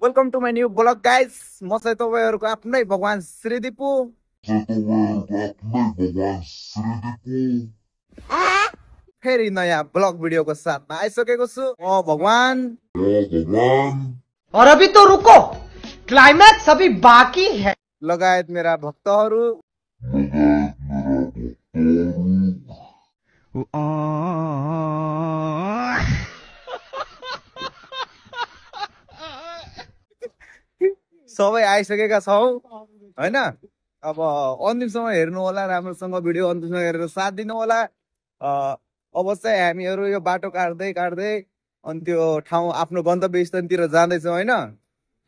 Welcome to my new blog guys. म चाहिँ तपाईँहरूको आफ्नै भगवान श्री दिपु फेरि नयाँ ब्लग भिडियोको साथमा आइसकेको छु। म भगवान और अभी तो रुको, क्लाइमैक्स अभी बाकी है। लगायत मेरा भक्तहरू सबै आइसकेका छौँ हैन। अब अन्तिमसम्म हेर्नु होला, राम्रोसँग भिडियो अन्तिमसम्म हेरेर साथ दिनु होला। अब चाहिँ हामीहरू यो बाटो काट्दै काट्दै अनि त्यो ठाउँ आफ्नो गन्तव्य स्थलतिर जाँदैछौँ हैन।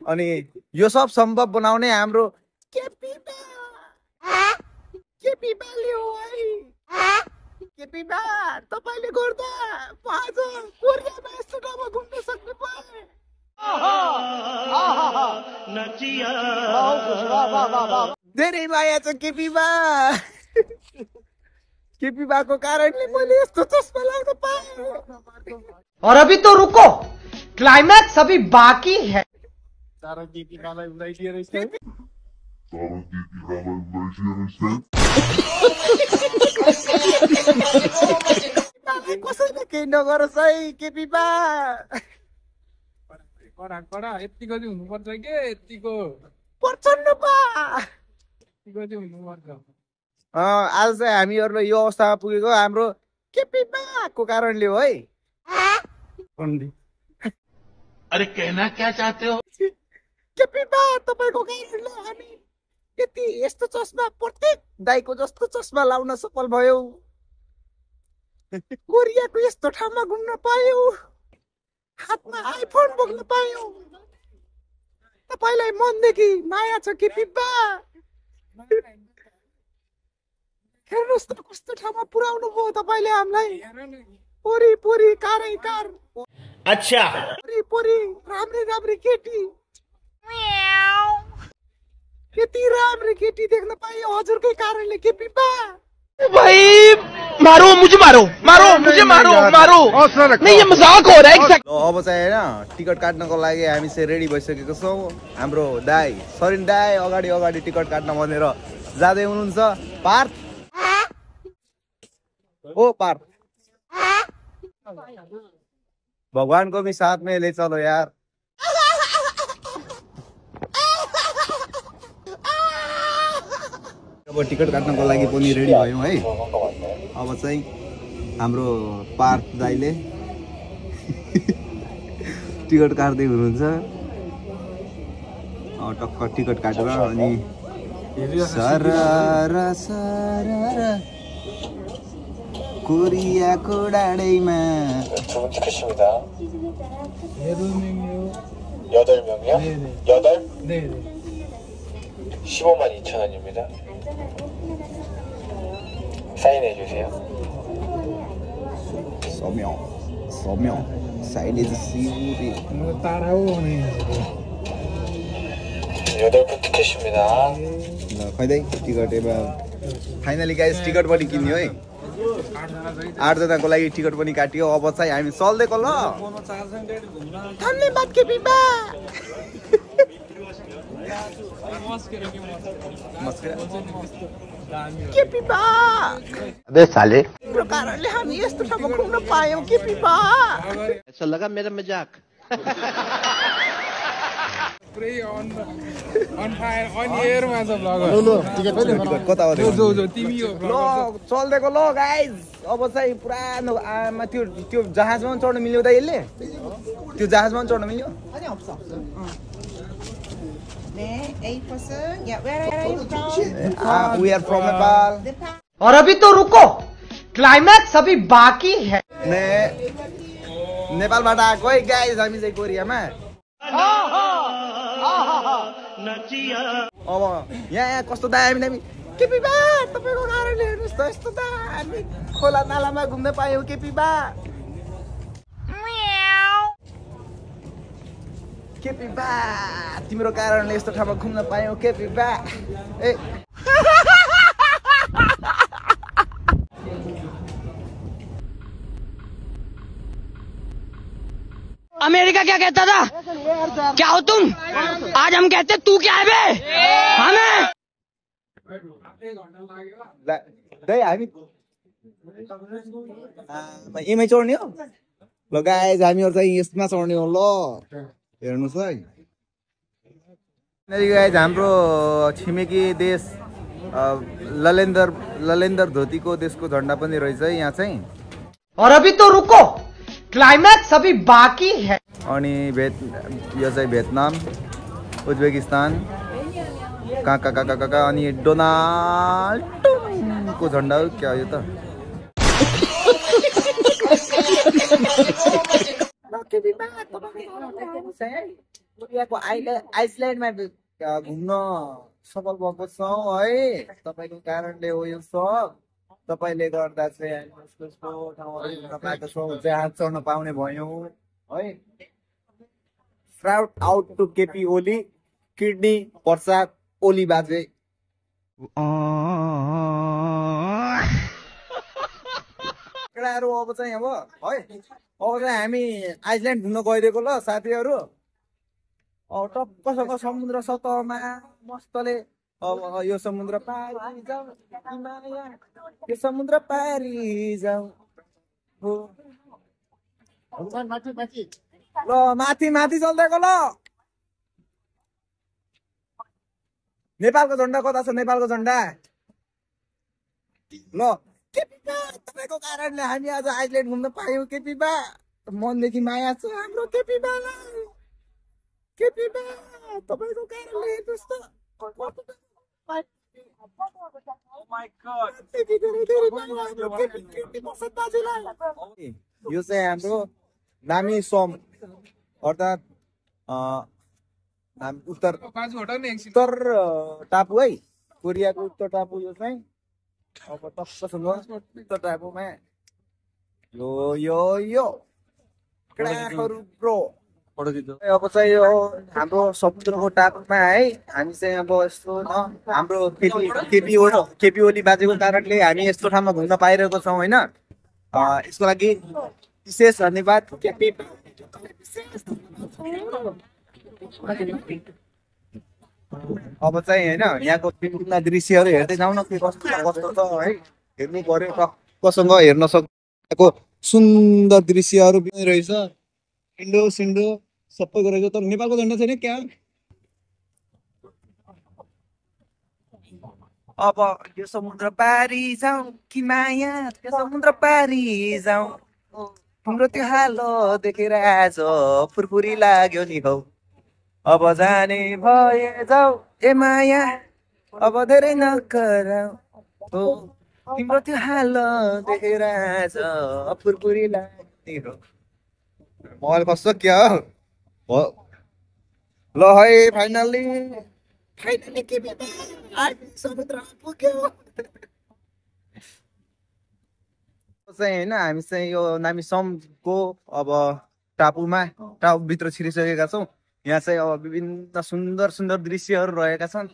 अनि यो सब सम्भव बनाउने हाम्रो तपाईले गर्दा आज कोरियामा यस्तो ठाउँमा घुम्न सक्नु पाए। धेरै माया छ केपीमा। केपीमाको कारणले मैले यस्तो चस्मा लाग्न पाएँ। और अभी तो रुको, क्लाइमैक्स अभी बाकी है। कसैले केही नगरोस् है केपीमा। कडा यतिको चाहिँ हुनुपर्छ के, यतिको प्रचण्ड पा यतिको चाहिँ हुनुपर्छ। आज चाहिँ हामीहरूलाई यो अवस्थामा पुगेको हाम्रो केपीमाको कारणले हो है। अरे कहना क्या चाहते हो? केपीमा तपाईँको कारणले हामी यति यस्तो चस्मा प्रत्येक दाइको जस्तो चस्मा लाउन सफल भयो। कोरियाको यस्तो ठाउँमा घुम्न पायौ, हातमा आइफोन बोक्न पायौ। तपाईलाई मनदेखि माया छ केपीमा। हेर्नुहोस् त कस्तो ठाउँमा पुर्याउनु भयो तपाईले हामीलाई। पोरी पोरी कारै कार, अच्छा पोरी पोरी राम्री राम्री केटी, यति राम्री केटी देख्न पाएँ हजुरकै कारणले केपीमा। भाई मारो मुझे, मारो मारो मुझे, मारो मारो, नहीं ये मजाक हो रहा है। अब चाहिँ हैन टिकट काट्नको लागि हामी चाहिँ रेडी भइसकेको छौँ। हाम्रो दाई सरिन दाई अगाडि अगाडि टिकट काट्न भनेर जाँदै हुनुहुन्छ। पार्थ ओ पार्थ, भगवान को भी साथ में ले चलो यार। अब टिकट काट्नको लागि पनि रेडी भयौँ है। अब चाहिँ हाम्रो पार्थ दाइले टिकट काट्दै हुनुहुन्छ। टक्क टिकट काटेर अनि सरर सरर कोरियाको डाँडैमा 8명이요? 네네. 8? 네네. 152,000원입니다. 사인해 주세요. 서명 사이드 시우리 뭐 따라오네. 8분 티켓입니다. खैदै टिकट एबा फाइनली गाइस टिकट पनि किन्यो है। 8 जनाको लागि टिकट पनि काटियो। अब चाहिँ हामी चल्दैको ल। धन्यवाद केपीमा। केपीमा अबे साले, तिम्रो कारणले हामी यस्तो ठाउँमा घुम्न पायौँ केपीमा। ऐसा लगा मेरा मजाक। पुरै अन फायर अन एयरमा छ ब्लग। टिकट कता हो जो जो तिमी हो ल चल्दैको ल गाइज। अब चाहिँ पुरानो आमा त्यो जहाजमा पनि चढ्न मिल्यो त यसले। त्यो जहाजमा पनि चढ्न मिल्यो। We are from Nepal. और अभी तो रुको, क्लाइमैक्स अभी बाकी है। नेपालबाट आएको है गाइज हामी चाहिँ कोरियामा। अब यहाँ कस्तो दामी दामी केपीमा तपाईँको कारणले हेर्नुहोस् त यस्तो दामी खोला नालामा घुम्न पायौँ केपीमा। केपीमा तिम्रो कारणले यस्तो ठाउँमा घुम्न पायौँ केपीमा। ए अमेरिका क्या कहता था? क्या हो तुम? आज हम कहते तू क्या है बे? हमें हामी यहीँमै चढ्ने हो ल गाइज हामीहरू चाहिँ यसमा चढ्ने हो ल हेर्नुहोस् है गाइज हाम्रो छिमेकी देश ललेन्दर धोतीको देशको झन्डा पनि रहेछ है यहाँ चाहिँ और अभी तो रुको क्लाइमैक्स अभी बाकी है अनि यो चाहिँ भियतनाम उज्बेकिस्तान कहाँ अनि डोनाल्ड ट्रम्पको झन्डा हो क्या यो त आइसल्यान्डमा घुम्न सफल भएको छौँ है तपाईँको कारणले हो यो सब तपाईँले गर्दा चाहिँ हामी ठाउँहरू घुम्न पाएको छौँ जहाज चढ्न पाउने भयौँ है Shout out to KP Oli kidney Prasad Oli बाजे केटाहरू अब चाहिँ है अब चाहिँ हामी आइसल्यान्ड घुम्न गइदिएको ल साथीहरू टक्कसँग समुद्र सतहमा मस्तले अब यो समुद्र पारी जाऊ यो समुद्र पारी जाऊ ल माथि चल्दैको ल नेपालको झन्डा कता छ नेपालको झन्डा ल तपाईँको कारणले हामी आज आइसल्यान्ड घुम्न पायौँ केपी बा मनदेखि माया छ हाम्रो केपी बालाई केपी बा तपाईँको कारणले जस्तो यो चाहिँ हाम्रो नामी सोम अर्थात् उत्तर टापु है कोरियाको उत्तर टापु यो चाहिँ अब टक्कसँग उत्तर टापुमा यो ब्रो अब चाहिँ यो हाम्रो समुद्रको टापुमा है हामी चाहिँ अब यस्तो हाम्रो केपी ओली बाजेको कारणले हामी यस्तो ठाउँमा घुम्न पाइरहेको छौँ होइन यसको लागि विशेष धन्यवाद केपी अब चाहिँ होइन यहाँको विभिन्न दृश्यहरू हेर्दै जाउँ न के कस्तो छ है हेर्नु पर्यो टक्कसँग हेर्न सक्को सुन्दर दृश्यहरू पनि रहेछ सिन्डो सबै गरेको तर नेपालको झन्डा छैन क्या अब यो समुद्र पारी जाउँ कि माया यो समुद्र पारी जाउँ तिम्रो त्यो हालो देखेर आज फुरफुरी लाग्यो नि हौ अब जाने भए जाऊ ए माया अब धेरै नकराऊ हो तिम्रो त्यो हालो देखेर आज फुरफुरी लाग्ने हो मोबाइल खस्छ क्या हो ल है फाइनल्ली के समुद्र पुग्यो चाहिँ होइन हामी चाहिँ यो नामिसमको अब टापुभित्र छिरिसकेका छौँ यहाँ चाहिँ अब विभिन्न सुन्दर दृश्यहरू रहेका छन्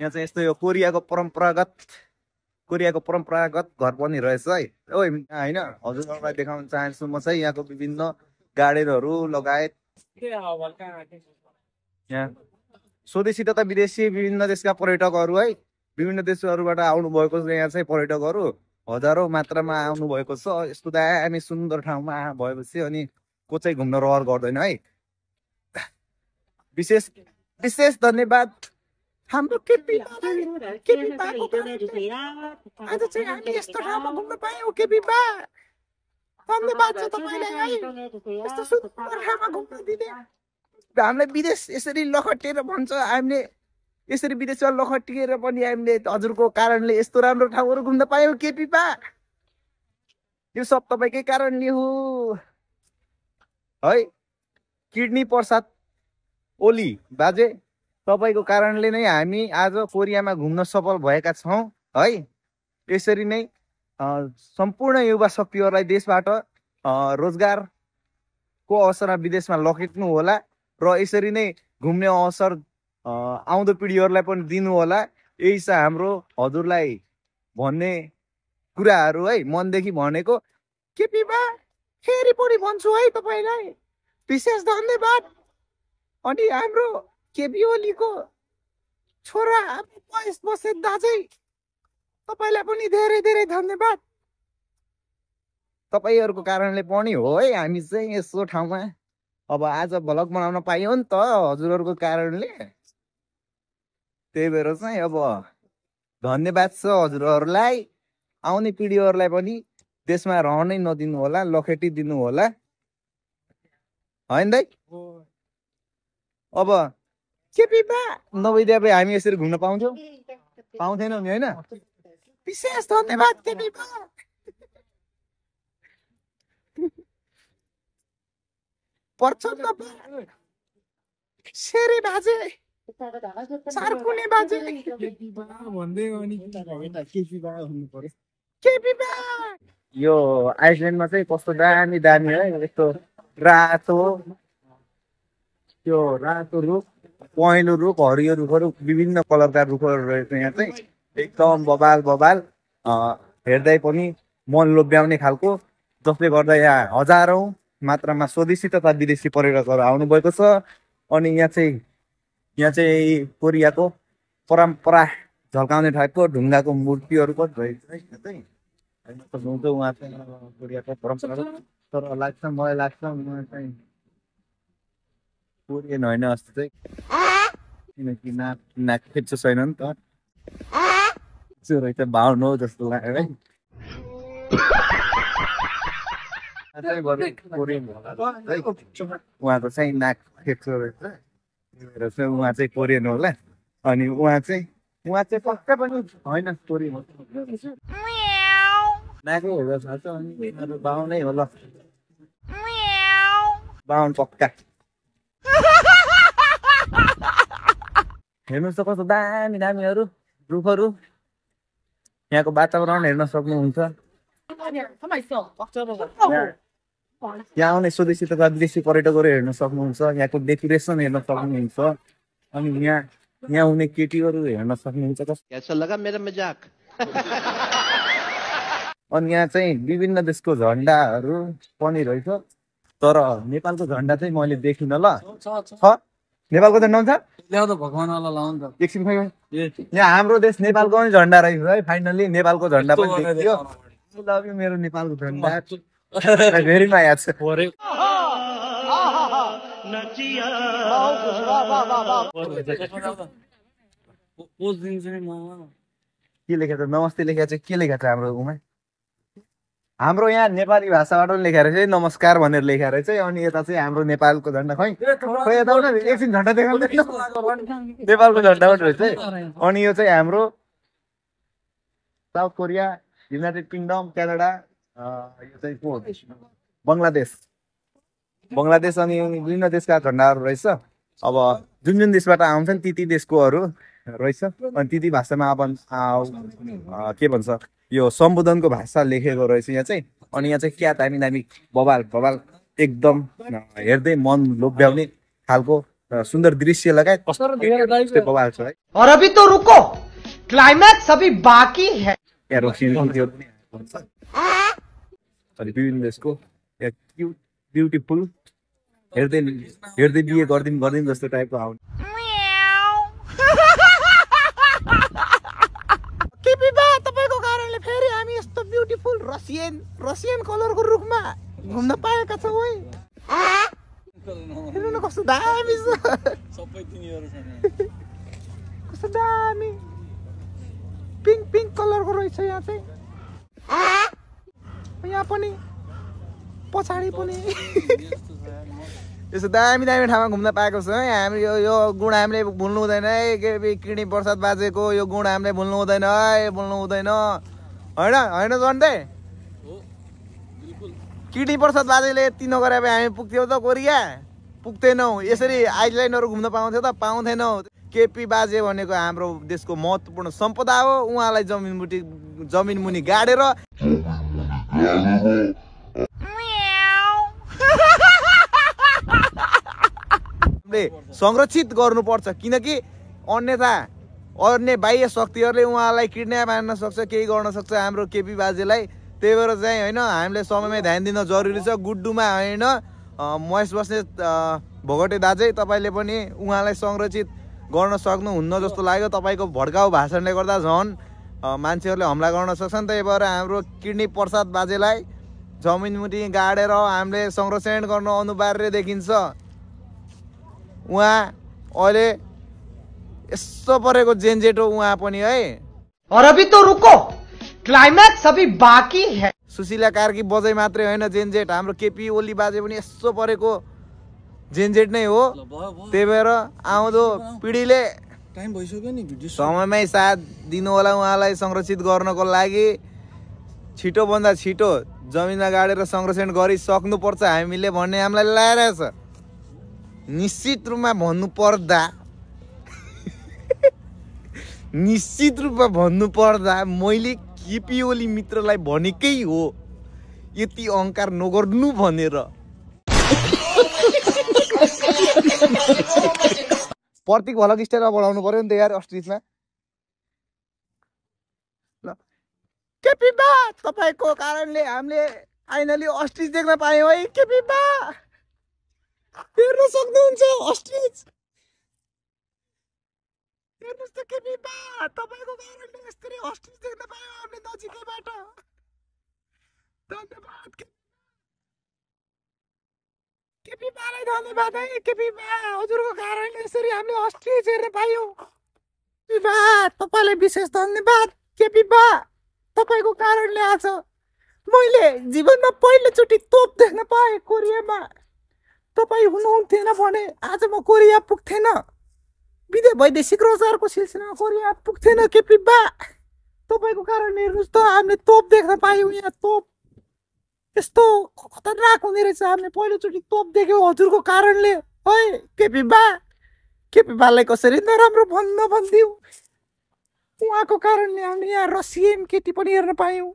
यहाँ चाहिँ यस्तो यो कोरियाको परम्परागत घर पनि रहेछ है होइन हजुरहरूलाई देखाउन चाहन्छु म चाहिँ यहाँको विभिन्न गार्डनहरू लगायत यहाँ स्वदेशी तथा विदेशी विभिन्न देशका पर्यटकहरू है विभिन्न देशहरूबाट आउनु भएको छ यहाँ चाहिँ पर्यटकहरू हजारौं मात्रामा आउनु भएको छ यस्तो दामी सुन्दर ठाउँमा भएपछि अनि को चाहिँ घुम्न रहर गर्दैन है विशेष धन्यवाद हाम्रो केपी आज चाहिँ हामी यस्तो ठाउँमा घुम्न पायौँ केपी बा धन्यवाद छ तपाईलाई यस्तो सुन्दर ठाउँमा घुम्न दिने हामीलाई विदेश यसरी लखटिएर भन्छ हामीले यसरी विदेशमा लखटिएर पनि हामीले हजुरको कारणले यस्तो राम्रो ठाउँहरू घुम्न पायौँ केपी बा यो सब तपाईँकै कारणले हो है किडनी प्रसाद ओली बाजे तपाईँको कारणले नै हामी आज कोरियामा घुम्न सफल भएका छौँ है यसरी नै सम्पूर्ण युवा शक्तिहरूलाई देशबाट रोजगारको अवसरमा विदेशमा लखेट्नु होला र यसरी नै घुम्ने अवसर आउँदो पिँढीहरूलाई पनि दिनु होला यही छ हाम्रो हजुरलाई भन्ने कुराहरू है मनदेखि भनेको केपी बा फेरि पनि भन्छु है तपाईलाई विशेष धन्यवाद अनि हाम्रो केपी ओलीको छोरा महेश बस्नेत दाजै तपाईलाई पनि धेरै धेरै धन्यवाद। तपाईहरुको कारणले पनि हो है हामी चाहिँ यसो ठाउँमा अब आज भ्लग बनाउन पाइयो नि त हजुरहरुको कारणले। त्यही भएर चाहिँ अब धन्यवाद छ हजुरहरुलाई। आउने पिढीहरुलाई पनि देशमा रहनै नदिनु होला, लखेटी दिनु होला हैन दाइ। अब केपी बा नभइदिए भए हामी यसरी घुम्न पाउँथेनौँ नि हैन। विशेष धन्यवाद केपी बा। प्रचण्ड बा, शेरे बाजे, चारकुने बाजे, भन्दै अनि केपी बा। यो आइसल्यान्डमा चाहिँ कस्तो दामी दामी है यस्तो रातो, त्यो रातो रुख, पहेँलो रुख, हरियो रुखहरू, विभिन्न कलरका रुखहरू रहेछ यहाँ चाहिँ एकदम बबाल बबाल हेर्दै पनि मन लोभ्याउने खालको, जसले गर्दा यहाँ हजारौं मात्रामा स्वदेशी तथा विदेशी पर्यटकहरू आउनु भएको छ। अनि यहाँ चाहिँ कोरियाको परम्परा झल्काउने टाइपको ढुङ्गाको मूर्तिहरू पनि रहेछ है चाहिँ सक्नुहुन्छ। उहाँ चाहिँ कोरियाको परम्परा तर लाग्छ मलाई लाग्छ उहाँ चाहिँ कोरियन होइन जस्तो चाहिँ, किनकि नाक फेच्चो छैन नि त रहेछ बाहुन हो जस्तो लाग्यो है। उहाँको चाहिँ नाक फेच्चो रहेछ, उहाँ चाहिँ कोरियन होला। अनि उहाँ चाहिँ पक्का पनि होइन कोरियन नाकै हेर्दा थाहा छ। अनि बाहुनै होला, बाहुन पक्का। हेर्नुहोस् त कस्तो दामी दामीहरू रुखहरू, यहाँको वातावरण हेर्न सक्नुहुन्छ। यहाँ आउने स्वदेशी तथा विदेशी पर्यटकहरू हेर्न सक्नुहुन्छ, यहाँको डेकोरेसन हेर्न सक्नुहुन्छ, अनि यहाँ हुने केटीहरू हेर्न सक्नुहुन्छ। कैसा लगा मेरा मजाक? अनि यहाँ चाहिँ विभिन्न देशको झन्डाहरू पनि रहेछ, तर नेपालको झन्डा चाहिँ मैले देखिनँ। ल नेपालको झन्डा हुन्छ एकछिन यहाँ हाम्रो देश नेपालको पनि झन्डा रहेछ है। फाइनली नेपालको झन्डा पनि देखियो। लभ यु मेरो नेपालको झन्डा, भेरी माया छ। के लेखेको छ नमस्ते लेखेको छ, के लेखेको छ हाम्रो उमा? हाम्रो यहाँ नेपाली भाषाबाट पनि लेखेर चाहिँ नमस्कार भनेर लेखेर चाहिँ। अनि यता चाहिँ हाम्रो नेपालको झन्डा खै यता एकछिन झन्डा देखाउँदै नेपालको झन्डा पनि रहेछ है। अनि यो चाहिँ हाम्रो south Korea, United kingdom, Canada, यो चाहिँ को बङ्गलादेश अनि विभिन्न देशका झन्डाहरू रहेछ। अब जुन देशबाट आउँछन् ती देशकोहरू रहेछ। अनि ती भाषामा अब के भन्छ यो सम्बोधनको भाषा लेखेको रहेछ यहाँ चाहिँ। अनि यहाँ चाहिँ क्या दामी दामी बबाल बबाल एकदम हेर्दै मन लोभ्याउने खालको सुन्दर दृश्य लगायत बबाल छ है। और अभी तो रुको, क्लाइमैक्स अभी बाकी है। विभिन्न देशको क्युट ब्युटिफुल हेर्दै बिहे गर्दिन जस्तो टाइपको आउने। तपाईको कारणले फेरि हामी यस्तो ब्युटिफुल रसियन कलरको रुखमा घुम्न पाएका छौँ है। हेर्नु न कस्तो दामी छ, सबै तिनीहरु छन्। कस्तो दामी पिङ्क कलरको रहेछ यहाँ चाहिँ। यहाँ पनि पछाडि पनि यस्तो दामी ठाउँमा घुम्न पाएको छ है हामी। यो गुण हामीले भुल्नु हुँदैन है। किणी प्रसाद बाजेको यो गुण हामीले भुल्नु हुँदैन है, भुल्नु हुँदैन होइन झन्डै। किणी प्रसाद बाजेले यति नगरे भए हामी पुग्थ्यौँ त कोरिया? पुग्थेनौँ। यसरी आइसल्यान्डहरू घुम्न पाउँथ्यौँ त? पाउँथेनौँ। केपी बाजे भनेको हाम्रो देशको महत्त्वपूर्ण सम्पदा हो। उहाँलाई जमिन मुनि गाडेर संरक्षित गर्नुपर्छ, किनकि अन्य बाह्य शक्तिहरूले उहाँलाई किडन्याप हान्न सक्छ, केही गर्न सक्छ हाम्रो केपी बाजेलाई। त्यही भएर चाहिँ होइन हामीले समयमै ध्यान दिन जरुरी छ। गुड्डुमा होइन महेश बस्नेत भोगटे दाजै तपाईँले पनि उहाँलाई संरक्षित गर्न सक्नुहुन्न जस्तो लाग्यो। तपाईँको भड्काउ भाषणले गर्दा झन् मान्छेहरूले हमला गर्न सक्छन्। त्यही भएर हाम्रो किडनी प्रसाद बाजेलाई जमिनमुनि गाडेर हामीले संरक्षण गर्न अनिवार्य देखिन्छ। उहाँ अहिले यस्तो परेको जेनजेट हो उहाँ पनि है। और अभी तो रुको, क्लाइमैक्स अभी बाकी है। सुशीला कार्की बजै मात्रै होइन जेनजेट, हाम्रो केपी ओली बाजे पनि यस्तो परेको जेनजेट नै हो। त्यही भएर आउँदो पिँढीले टाइम भइसक्यो नि भिडियो समयमै साथ दिनु होला उहाँलाई संरक्षित गर्नको लागि। छिटोभन्दा छिटो जमिनमा गाडेर संरक्षण गरिसक्नुपर्छ हामीले भन्ने हामीलाई लागिरहेछ। निश्चित रूपमा भन्नुपर्दा मैले केपी ओली मित्रलाई भनेकै हो यति अहङ्कार नगर्नु भनेर। प्रतीक भलक स्टाइलमा बढाउनु पर्यो नि त यार अस्ट्रिचमा। ल केपी बा तपाईँको कारणले हामीले फाइनली अस्ट्रिच देख्न पायौँ है। केपी बा हेर्न सक्नुहुन्छ अस्ट्रिच, हेर्नुहोस् त केपी बा तपाईँको कारणले यसरी अस्ट्रिच देख्न पायौँ हामीले नजिकैबाट। धन्यवाद केपी बालाई, धन्यवाद है केपी बा, हजुरको कारणले यसरी हामीले अस्ट्रिच हेर्न पायौँ। केपी बा तपाईँलाई विशेष धन्यवाद। केपी बा तपाईँको कारणले आज मैले जीवनमा पहिलोचोटि तोप देख्न पाएँ कोरियामा। तपाईँ हुनुहुन्थेन भने आज म कोरिया पुग्थेन, वैदेशिक रोजगारको सिलसिलामा कोरिया पुग्थेन। केपी बा तपाईँको कारणले हेर्नुहोस् त हामीले तोप देख्न पायौँ। यहाँ तोप यस्तो खतरनाक हुँदो रहेछ, हामीले पहिलोचोटि तोप देख्यौँ हजुरको कारणले है। केपी बा, केपी बालाई कसरी नराम्रो नभनिदिउँ, उहाँको कारणले हामीले यहाँ रसियन केटी पनि हेर्न पायौँ।